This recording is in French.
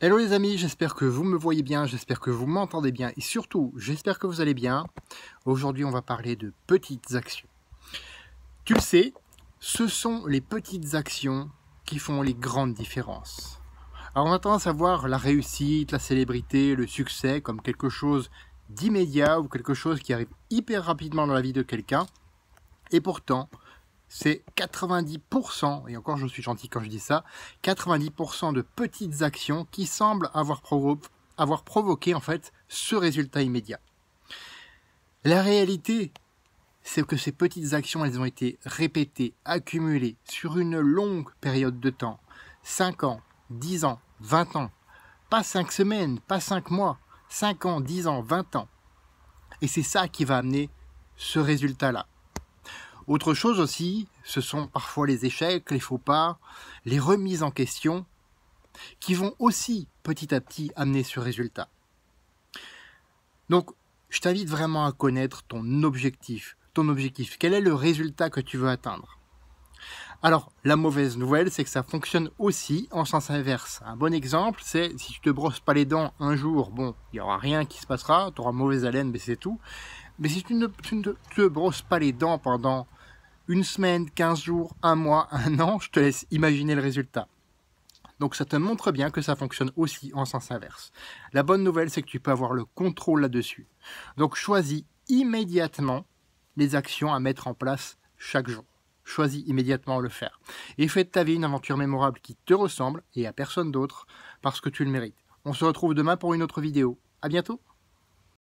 Hello les amis, j'espère que vous me voyez bien, j'espère que vous m'entendez bien et surtout, j'espère que vous allez bien. Aujourd'hui, on va parler de petites actions. Tu le sais, ce sont les petites actions qui font les grandes différences. Alors on a tendance à voir la réussite, la célébrité, le succès comme quelque chose d'immédiat ou quelque chose qui arrive hyper rapidement dans la vie de quelqu'un. Et pourtant, c'est 90%, et encore je suis gentil quand je dis ça, 90% de petites actions qui semblent avoir provoqué en fait ce résultat immédiat. La réalité, c'est que ces petites actions, elles ont été répétées, accumulées sur une longue période de temps. 5 ans, 10 ans, 20 ans. Pas 5 semaines, pas 5 mois. 5 ans, 10 ans, 20 ans. Et c'est ça qui va amener ce résultat-là. Autre chose aussi, ce sont parfois les échecs, les faux pas, les remises en question, qui vont aussi petit à petit amener ce résultat. Donc, je t'invite vraiment à connaître ton objectif. Quel est le résultat que tu veux atteindre? Alors, la mauvaise nouvelle, c'est que ça fonctionne aussi en sens inverse. Un bon exemple, c'est si tu te brosses pas les dents un jour, bon, il n'y aura rien qui se passera, tu auras mauvaise haleine, mais c'est tout. Mais si tu ne te brosses pas les dents pendant une semaine, 15 jours, un mois, un an, je te laisse imaginer le résultat. Donc ça te montre bien que ça fonctionne aussi en sens inverse. La bonne nouvelle, c'est que tu peux avoir le contrôle là-dessus. Donc choisis immédiatement les actions à mettre en place chaque jour. Choisis immédiatement le faire. Et fais de ta vie une aventure mémorable qui te ressemble et à personne d'autre parce que tu le mérites. On se retrouve demain pour une autre vidéo. À bientôt!